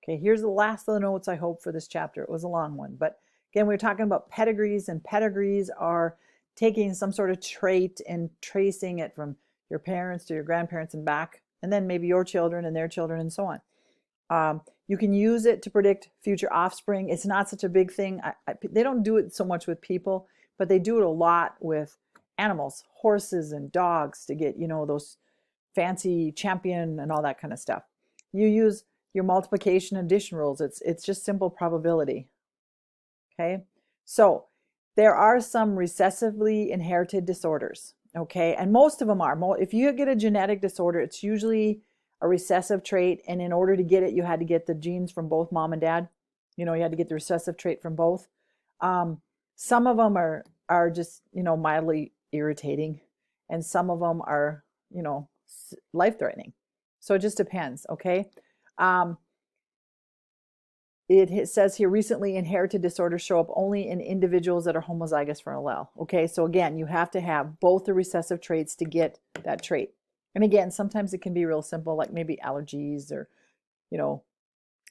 Okay, here's the last of the notes I hope for this chapter. It was a long one, but again, we're talking about pedigrees, and pedigrees are taking some sort of trait and tracing it from your parents to your grandparents and back, and then maybe your children and their children and so on. You can use it to predict future offspring. It's not such a big thing. They don't do it so much with people, but they do it a lot with animals, horses and dogs, to get, those fancy champion and all that kind of stuff. You use your multiplication and addition rules. It's just simple probability. Okay, so there are some recessively inherited disorders. Okay, and most of them are. If you get a genetic disorder, it's usually a recessive trait, and in order to get it, you had to get the genes from both mom and dad. You had to get the recessive trait from both. Some of them are just mildly irritating, and some of them are life-threatening. So it just depends. Okay. It says here, recently inherited disorders show up only in individuals that are homozygous for an allele. Okay, so again, you have to have both the recessive traits to get that trait. And again, sometimes it can be real simple, like maybe allergies or,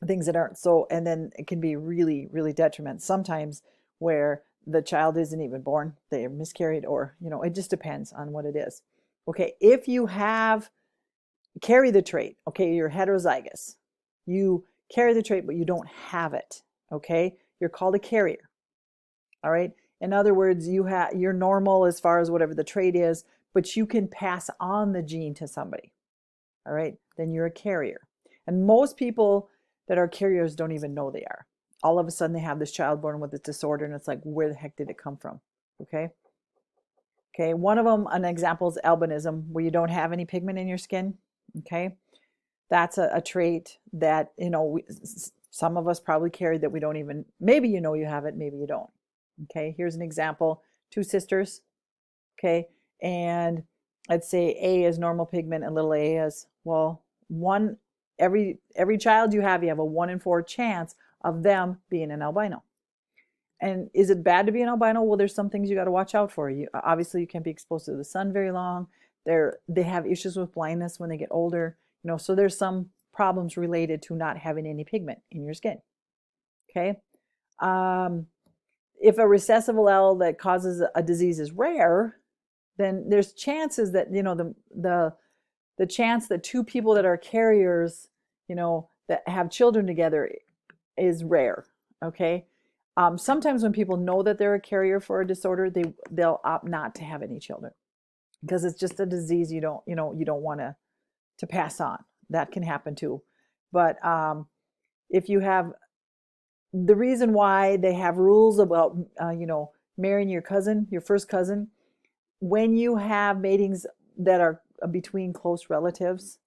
things that aren't so, and then it can be really, really detriment sometimes where the child isn't even born, they are miscarried, or, it just depends on what it is. Okay, if you carry the trait, okay, you're heterozygous, you carry the trait, but you don't have it, okay? You're called a carrier, all right? In other words, you're normal as far as whatever the trait is, but you can pass on the gene to somebody, all right? Then you're a carrier. And most people that are carriers don't even know they are. All of a sudden, they have this child born with this disorder, and it's like, where the heck did it come from, okay? Okay, one of them, an example is albinism, where you don't have any pigment in your skin, okay? That's a trait that, some of us probably carry that we don't even, maybe you have it, maybe you don't. Okay, here's an example. Two sisters, okay, and let's say A is normal pigment and little a is, well, every child you have a 1 in 4 chance of them being an albino. And is it bad to be an albino? Well, there's some things you got to watch out for. Obviously, you can't be exposed to the sun very long. They have issues with blindness when they get older. So there's some problems related to not having any pigment in your skin. Okay. If a recessive allele that causes a disease is rare, then there's chances that, the chance that two people that are carriers, that have children together is rare. Okay. Sometimes when people know that they're a carrier for a disorder, they'll opt not to have any children because it's just a disease you don't want to pass on. That can happen too. But if you have, the reason why they have rules about, marrying your first cousin, when you have matings that are between close relatives,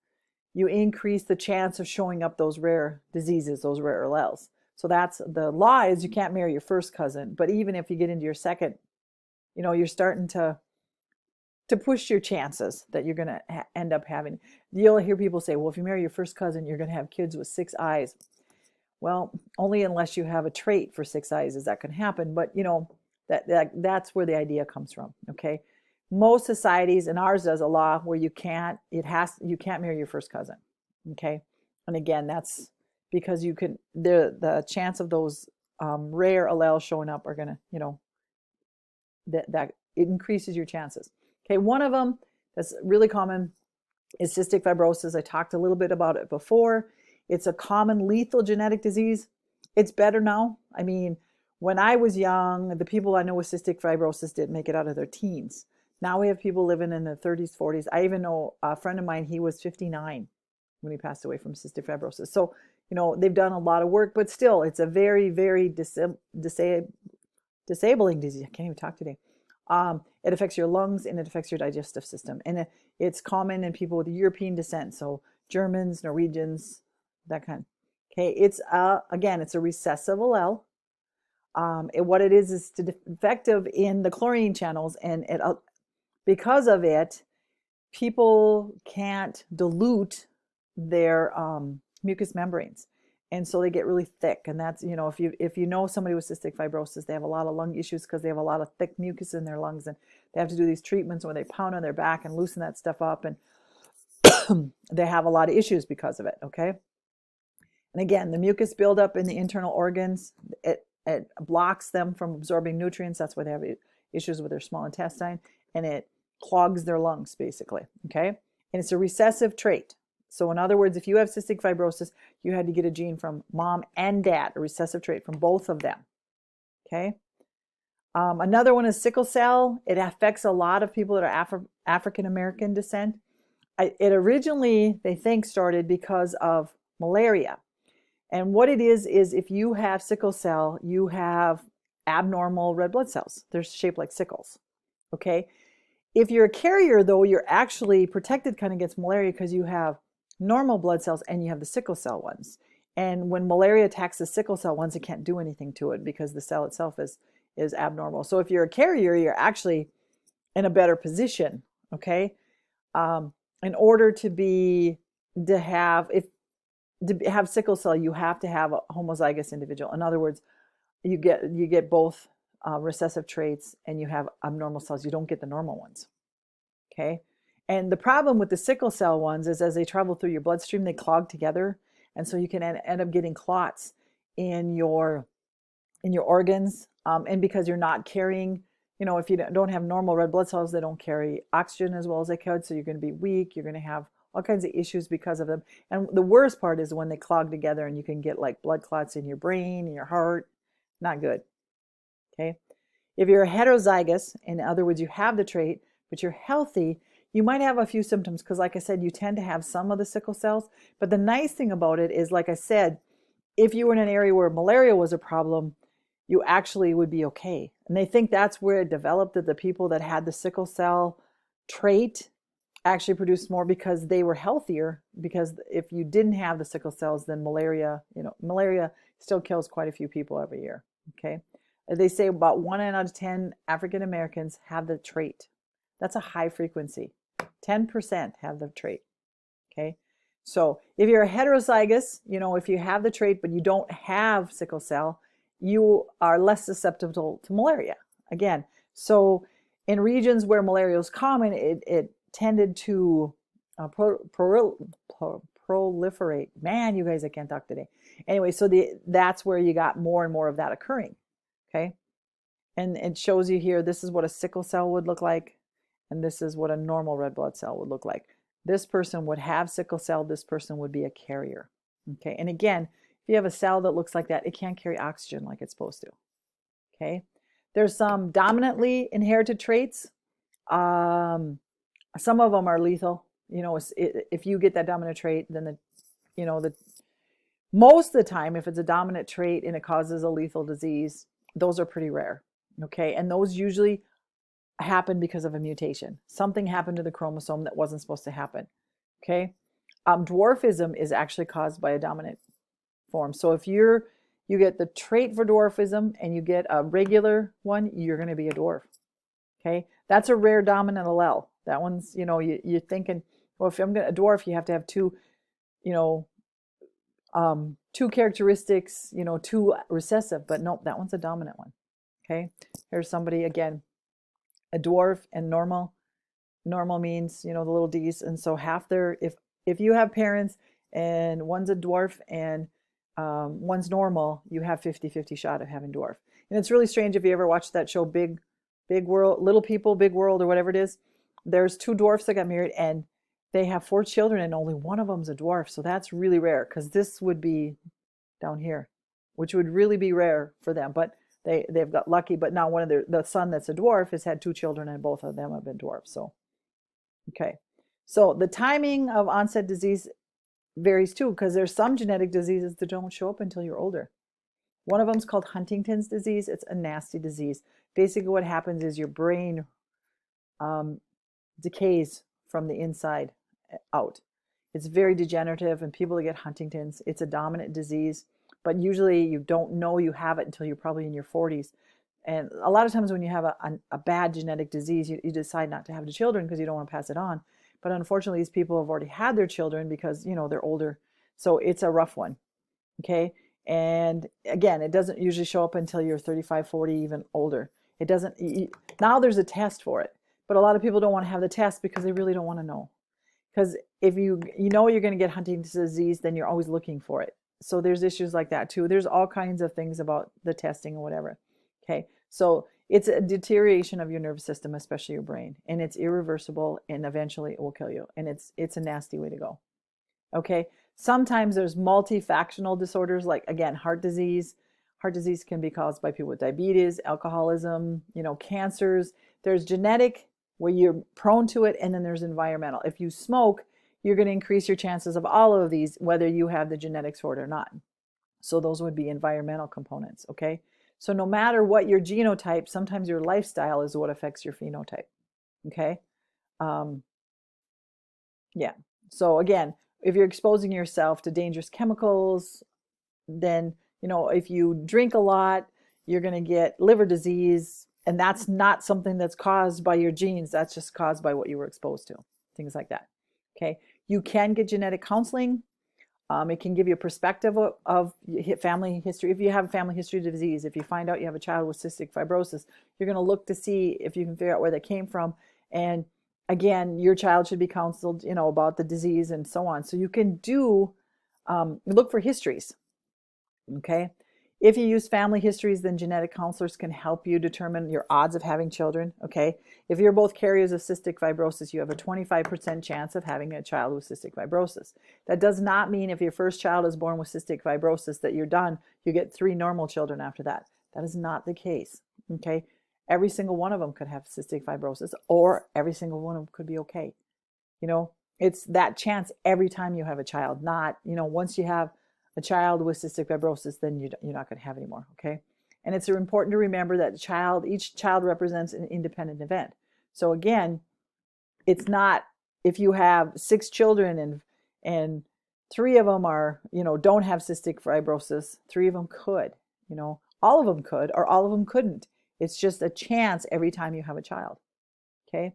you increase the chance of showing up those rare diseases, those rare alleles. So that's the law, is you can't marry your first cousin. But even if you get into your second, you're starting to push your chances that you're going to end up having. You'll hear people say, well, if you marry your first cousin, you're going to have kids with 6 eyes. Well, only unless you have a trait for 6 eyes is that can happen. But, that's where the idea comes from, okay? Most societies, and ours does, a law where you can't marry your first cousin, okay? And again, that's because the chance of those rare alleles showing up are going to, that it increases your chances. Okay, one of them that's really common is cystic fibrosis. I talked a little bit about it before. It's a common lethal genetic disease. It's better now. I mean, when I was young, the people I know with cystic fibrosis didn't make it out of their teens. Now we have people living in their 30s, 40s. I even know a friend of mine, he was 59 when he passed away from cystic fibrosis. So, they've done a lot of work, but still, it's a very, very disabling disease. I can't even talk today. It affects your lungs and it affects your digestive system. And it's common in people with European descent. So Germans, Norwegians, that kind. Okay, it's again, it's a recessive allele. What it is defective in the chlorine channels, and because of it, people can't dilute their mucous membranes, and so they get really thick. And that's, if you know somebody with cystic fibrosis, they have a lot of lung issues because they have a lot of thick mucus in their lungs, and they have to do these treatments where they pound on their back and loosen that stuff up, and they have a lot of issues because of it. Okay. And again, the mucus buildup in the internal organs, it blocks them from absorbing nutrients. That's why they have issues with their small intestine, and it clogs their lungs, basically. Okay, and it's a recessive trait. So in other words, if you have cystic fibrosis, you had to get a gene from mom and dad, a recessive trait from both of them. Okay. Another one is sickle cell. It affects a lot of people that are African American descent. It originally, they think, started because of malaria. And what it is if you have sickle cell, you have abnormal red blood cells. They're shaped like sickles. Okay. If you're a carrier, though, you're actually protected kind of against malaria because you have normal blood cells and you have the sickle cell ones. And when malaria attacks the sickle cell ones, it can't do anything to it because the cell itself is abnormal. So if you're a carrier, you're actually in a better position. Okay. In order to have sickle cell, you have to have a homozygous individual. In other words, you get both recessive traits and you have abnormal cells. You don't get the normal ones. Okay. And the problem with the sickle cell ones is as they travel through your bloodstream, they clog together. And so you can end up getting clots in your organs. And because you're not carrying, if you don't have normal red blood cells, they don't carry oxygen as well as they could. So you're going to be weak. You're going to have all kinds of issues because of them. And the worst part is when they clog together and you can get like blood clots in your brain, in your heart. Not good. Okay. If you're heterozygous, in other words, you have the trait, but you're healthy, you might have a few symptoms because, like I said, you tend to have some of the sickle cells. But the nice thing about it is, like I said, if you were in an area where malaria was a problem, you actually would be okay. And they think that's where it developed, that the people that had the sickle cell trait actually produced more because they were healthier. Because if you didn't have the sickle cells, then malaria still kills quite a few people every year. Okay. They say about 1 out of 10 African Americans have the trait. That's a high frequency. 10% have the trait. Okay. So if you're a heterozygous, if you have the trait but you don't have sickle cell, you are less susceptible to malaria. Again, so in regions where malaria is common, it tended to proliferate. Man, you guys, I can't talk today. Anyway, so that's where you got more and more of that occurring. Okay. And it shows you here, this is what a sickle cell would look like. And this is what a normal red blood cell would look like. This person would have sickle cell. This person would be a carrier. Okay. And again, if you have a cell that looks like that, it can't carry oxygen like it's supposed to. Okay. There's some dominantly inherited traits. Some of them are lethal. If you get that dominant trait, then most of the time, if it's a dominant trait and it causes a lethal disease, those are pretty rare. Okay. And those usually happen because of a mutation. Something happened to the chromosome that wasn't supposed to happen. Okay. Dwarfism is actually caused by a dominant form. So if you get the trait for dwarfism and you get a regular one, you're going to be a dwarf. Okay. That's a rare dominant allele. That one's, you're thinking, well, if I'm going to dwarf, you have to have two characteristics, two recessive, but nope, that one's a dominant one. Okay. Here's somebody again, a dwarf and normal. Normal means, the little d's. And so half if you have parents and one's a dwarf and one's normal, you have 50-50 shot of having dwarf. And it's really strange if you ever watched that show, Big World, Little People, Big World, or whatever it is. There's two dwarfs that got married and they have 4 children and only one of them's a dwarf. So that's really rare because this would be down here, which would really be rare for them. But they've got lucky. But now the son that's a dwarf has had 2 children and both of them have been dwarfs. So, okay. So the timing of onset disease varies too because there's some genetic diseases that don't show up until you're older. One of them is called Huntington's disease. It's a nasty disease. Basically what happens is your brain decays from the inside out. It's very degenerative, and people that get Huntington's, it's a dominant disease, but usually you don't know you have it until you're probably in your 40s. And a lot of times when you have a bad genetic disease, you decide not to have the children because you don't want to pass it on. But unfortunately, these people have already had their children because, they're older. So it's a rough one. Okay. And again, it doesn't usually show up until you're 35, 40, even older. It doesn't, now there's a test for it, but a lot of people don't want to have the test because they really don't want to know. Because if you're going to get Huntington's disease, then you're always looking for it. So there's issues like that too. There's all kinds of things about the testing and whatever. Okay. So it's a deterioration of your nervous system, especially your brain, and it's irreversible, and eventually it will kill you. And it's a nasty way to go. Okay. Sometimes there's multifactional disorders, like again, heart disease. Heart disease can be caused by people with diabetes, alcoholism, cancers. There's genetic, where you're prone to it, and then there's environmental. If you smoke, you're going to increase your chances of all of these, whether you have the genetics for it or not. So those would be environmental components, okay? So no matter what your genotype, sometimes your lifestyle is what affects your phenotype, okay? Yeah. So again, if you're exposing yourself to dangerous chemicals, then, if you drink a lot, you're going to get liver disease, and that's not something that's caused by your genes. That's just caused by what you were exposed to, things like that. Okay. You can get genetic counseling. It can give you a perspective of family history. If you have a family history of disease, if you find out you have a child with cystic fibrosis, you're going to look to see if you can figure out where they came from. And again, your child should be counseled, about the disease and so on. So you can look for histories. Okay. If you use family histories, then genetic counselors can help you determine your odds of having children. Okay. If you're both carriers of cystic fibrosis, you have a 25% chance of having a child with cystic fibrosis. That does not mean if your first child is born with cystic fibrosis that you're done. You get 3 normal children after that. That is not the case. Okay. Every single one of them could have cystic fibrosis, or every single one of them could be okay. It's that chance every time you have a child, not, once you have a child with cystic fibrosis, then you're not going to have any more, okay? And it's important to remember that each child represents an independent event. So again, it's not if you have 6 children and 3 of them are, don't have cystic fibrosis, 3 of them could, all of them could, or all of them couldn't. It's just a chance every time you have a child, okay?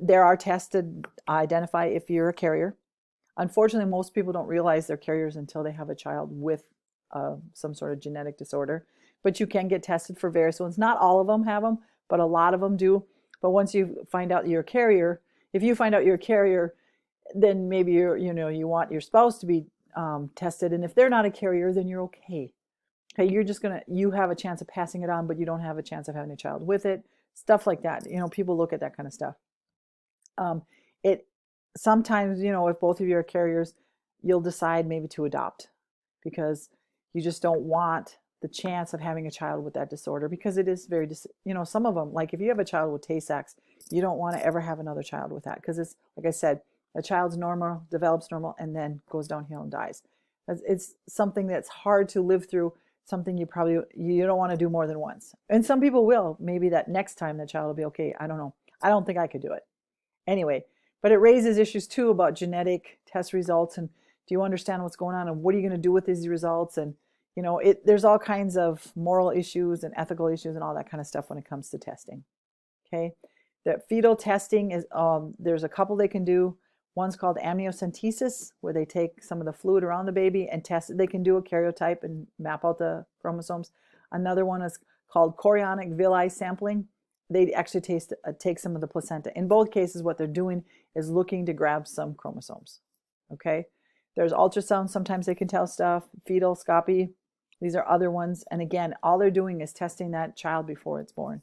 There are tests to identify if you're a carrier. Unfortunately, most people don't realize they're carriers until they have a child with some sort of genetic disorder. But you can get tested for various ones. Not all of them have them, but a lot of them do. But once you find out you're a carrier, if you find out you're a carrier, then maybe you want your spouse to be tested. And if they're not a carrier, then you're okay. Okay, you have a chance of passing it on, but you don't have a chance of having a child with it. Stuff like that. People look at that kind of stuff. Sometimes, if both of you are carriers, you'll decide maybe to adopt because you just don't want the chance of having a child with that disorder, because it is very, some of them, like if you have a child with Tay-Sachs, you don't want to ever have another child with that, because it's, like I said, a child's normal, develops normal, and then goes downhill and dies. It's something that's hard to live through, something you don't want to do more than once. And some people will. Maybe that next time the child will be okay. I don't know. I don't think I could do it. Anyway, but it raises issues too about genetic test results, and do you understand what's going on, and what are you going to do with these results? And there's all kinds of moral issues and ethical issues and all that kind of stuff when it comes to testing. Okay, the fetal testing is there's a couple they can do. One's called amniocentesis, where they take some of the fluid around the baby and test it. They can do a karyotype and map out the chromosomes. Another one is called chorionic villi sampling. They actually take some of the placenta. In both cases, what they're doing is looking to grab some chromosomes. Okay, there's ultrasound. Sometimes they can tell stuff. Fetoscopy. These are other ones. And again, all they're doing is testing that child before it's born.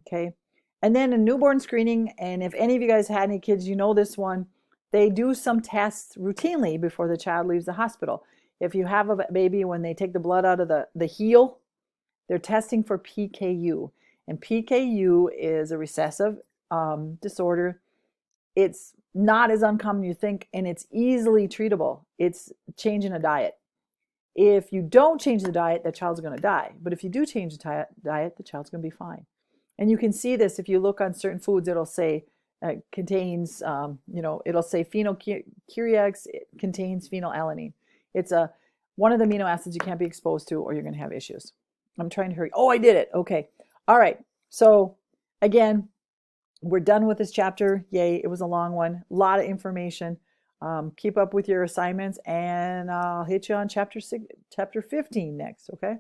Okay, and then a newborn screening. And if any of you guys had any kids, this one. They do some tests routinely before the child leaves the hospital. If you have a baby, when they take the blood out of the heel, they're testing for PKU. And PKU is a recessive disorder. It's not as uncommon as you think, and it's easily treatable. It's changing a diet. If you don't change the diet, the child's going to die. But if you do change the diet, the child's going to be fine. And you can see this if you look on certain foods. It'll say contains, it'll say phenylketonuria. It contains phenylalanine. It's one of the amino acids you can't be exposed to, or you're going to have issues. I'm trying to hurry. Oh, I did it. Okay. All right. So again, we're done with this chapter. Yay. It was a long one. A lot of information. Keep up with your assignments, and I'll hit you on chapter 15 next. Okay.